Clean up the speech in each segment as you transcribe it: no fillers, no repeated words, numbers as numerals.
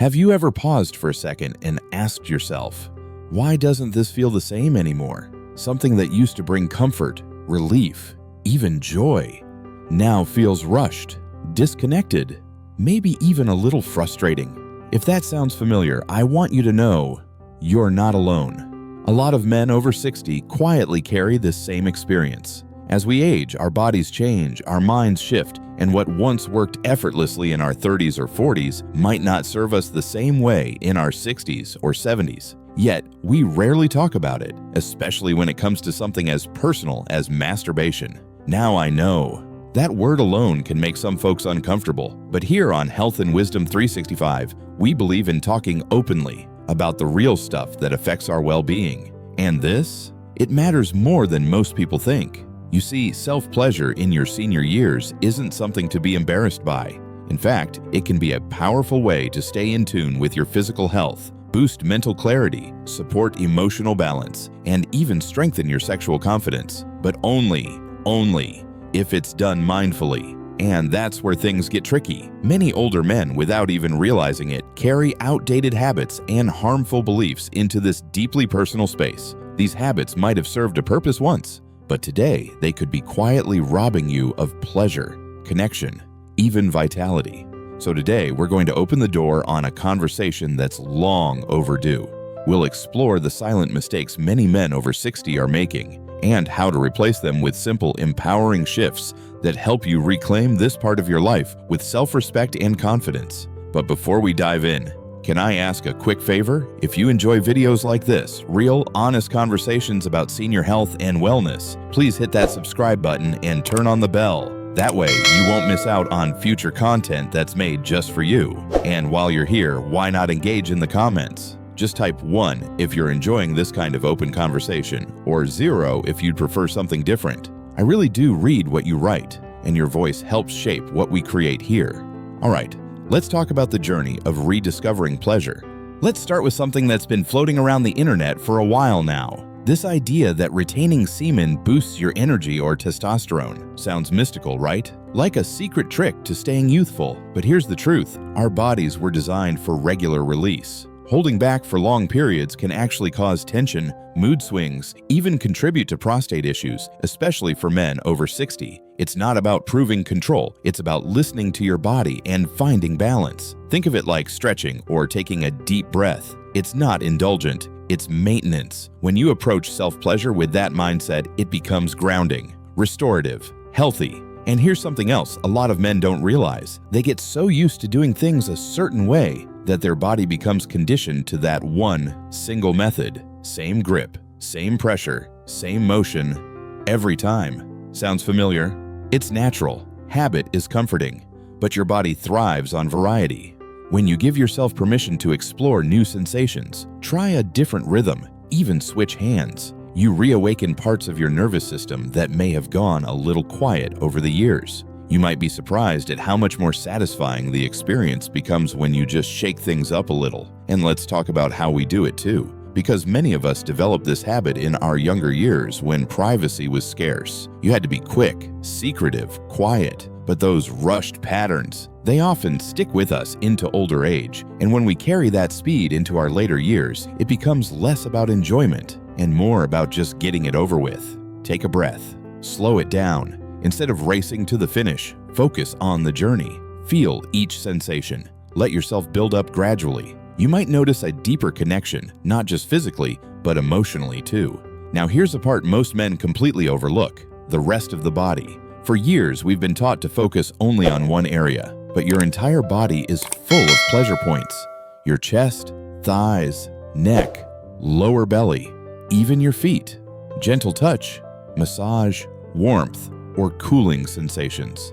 Have you ever paused for a second and asked yourself, why doesn't this feel the same anymore? Something that used to bring comfort, relief, even joy, now feels rushed, disconnected, maybe even a little frustrating. If that sounds familiar, I want you to know you're not alone. A lot of men over 60 quietly carry this same experience. As we age, our bodies change, our minds shift, and what once worked effortlessly in our 30s or 40s might not serve us the same way in our 60s or 70s. Yet, we rarely talk about it, especially when it comes to something as personal as masturbation. Now I know. That word alone can make some folks uncomfortable, but here on Health and Wisdom 365, we believe in talking openly about the real stuff that affects our well-being. And this? It matters more than most people think. You see, self-pleasure in your senior years isn't something to be embarrassed by. In fact, it can be a powerful way to stay in tune with your physical health, boost mental clarity, support emotional balance, and even strengthen your sexual confidence. But only if it's done mindfully. And that's where things get tricky. Many older men, without even realizing it, carry outdated habits and harmful beliefs into this deeply personal space. These habits might have served a purpose once, but today they could be quietly robbing you of pleasure, connection, even vitality. So today we're going to open the door on a conversation that's long overdue. We'll explore the silent mistakes many men over 60 are making and how to replace them with simple, empowering shifts that help you reclaim this part of your life with self-respect and confidence. But before we dive in, can I ask a quick favor? If you enjoy videos like this, real, honest conversations about senior health and wellness, please hit that subscribe button and turn on the bell. That way, you won't miss out on future content that's made just for you. And while you're here, why not engage in the comments? Just type 1 if you're enjoying this kind of open conversation, or 0 if you'd prefer something different. I really do read what you write, and your voice helps shape what we create here. All right. Let's talk about the journey of rediscovering pleasure. Let's start with something that's been floating around the internet for a while now. This idea that retaining semen boosts your energy or testosterone. Sounds mystical, right? Like a secret trick to staying youthful. But here's the truth. Our bodies were designed for regular release. Holding back for long periods can actually cause tension, mood swings, even contribute to prostate issues, especially for men over 60. It's not about proving control, it's about listening to your body and finding balance. Think of it like stretching or taking a deep breath. It's not indulgent, it's maintenance. When you approach self-pleasure with that mindset, it becomes grounding, restorative, healthy. And here's something else a lot of men don't realize. They get so used to doing things a certain way that their body becomes conditioned to that one single method. Same grip, same pressure, same motion, every time. Sounds familiar? It's natural. Habit is comforting, but your body thrives on variety. When you give yourself permission to explore new sensations, try a different rhythm, even switch hands, you reawaken parts of your nervous system that may have gone a little quiet over the years. You might be surprised at how much more satisfying the experience becomes when you just shake things up a little. And let's talk about how we do it too. Because many of us developed this habit in our younger years when privacy was scarce. You had to be quick, secretive, quiet. But those rushed patterns, they often stick with us into older age. And when we carry that speed into our later years, it becomes less about enjoyment and more about just getting it over with. Take a breath. Slow it down. Instead of racing to the finish, focus on the journey. Feel each sensation. Let yourself build up gradually. You might notice a deeper connection, not just physically, but emotionally too. Now here's a part most men completely overlook, the rest of the body. For years, we've been taught to focus only on one area, but your entire body is full of pleasure points. Your chest, thighs, neck, lower belly, even your feet. Gentle touch, massage, warmth, or cooling sensations.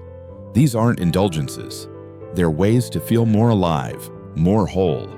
These aren't indulgences. They're ways to feel more alive, more whole.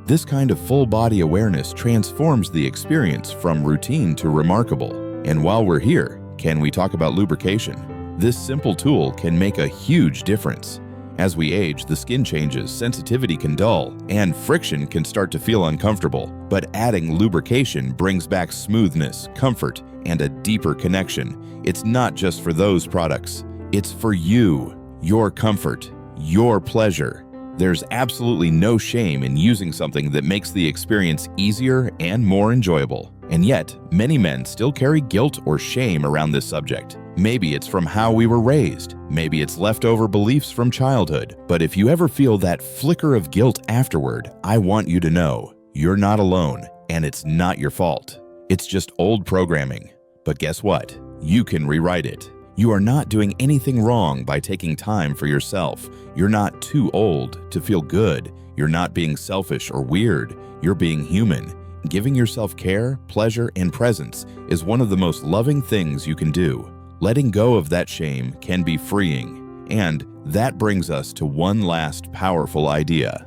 This kind of full-body awareness transforms the experience from routine to remarkable. And while we're here, can we talk about lubrication? This simple tool can make a huge difference. As we age, the skin changes, sensitivity can dull, and friction can start to feel uncomfortable. But adding lubrication brings back smoothness, comfort, and a deeper connection. It's not just for those products. It's for you, your comfort, your pleasure. There's absolutely no shame in using something that makes the experience easier and more enjoyable. And yet, many men still carry guilt or shame around this subject. Maybe it's from how we were raised. Maybe it's leftover beliefs from childhood. But if you ever feel that flicker of guilt afterward, I want you to know you're not alone, and it's not your fault. It's just old programming. But guess what? You can rewrite it. You are not doing anything wrong by taking time for yourself. You're not too old to feel good. You're not being selfish or weird. You're being human. Giving yourself care, pleasure, and presence is one of the most loving things you can do. Letting go of that shame can be freeing. And that brings us to one last powerful idea: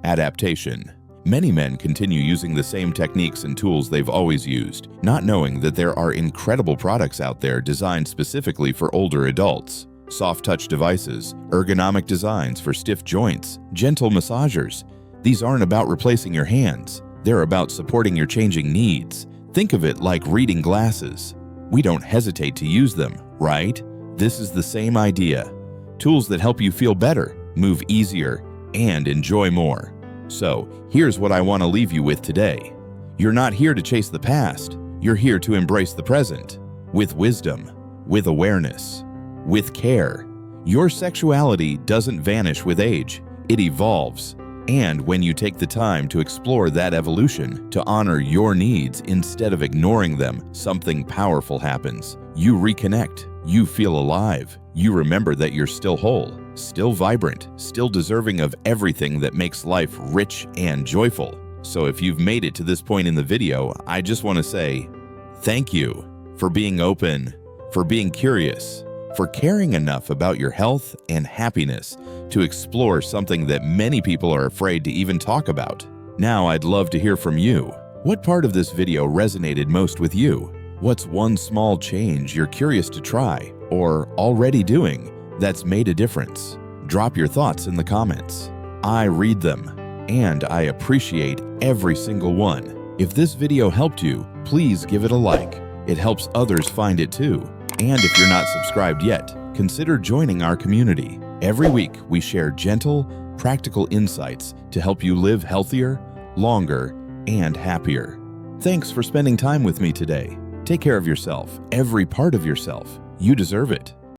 adaptation. Many men continue using the same techniques and tools they've always used, not knowing that there are incredible products out there designed specifically for older adults. Soft touch devices, ergonomic designs for stiff joints, gentle massagers. These aren't about replacing your hands. They're about supporting your changing needs. Think of it like reading glasses. We don't hesitate to use them, right? This is the same idea. Tools that help you feel better, move easier, and enjoy more. So, here's what I want to leave you with today. You're not here to chase the past. You're here to embrace the present. With wisdom, with awareness, with care. Your sexuality doesn't vanish with age. It evolves. And when you take the time to explore that evolution, to honor your needs instead of ignoring them, something powerful happens. You reconnect. You feel alive. You remember that you're still whole, still vibrant, still deserving of everything that makes life rich and joyful. So if you've made it to this point in the video, I just want to say thank you for being open, for being curious, for caring enough about your health and happiness to explore something that many people are afraid to even talk about. Now I'd love to hear from you. What part of this video resonated most with you? What's one small change you're curious to try or already doing that's made a difference? Drop your thoughts in the comments. I read them, and I appreciate every single one. If this video helped you, please give it a like. It helps others find it too. And if you're not subscribed yet, consider joining our community. Every week, we share gentle, practical insights to help you live healthier, longer, and happier. Thanks for spending time with me today. Take care of yourself, every part of yourself. You deserve it.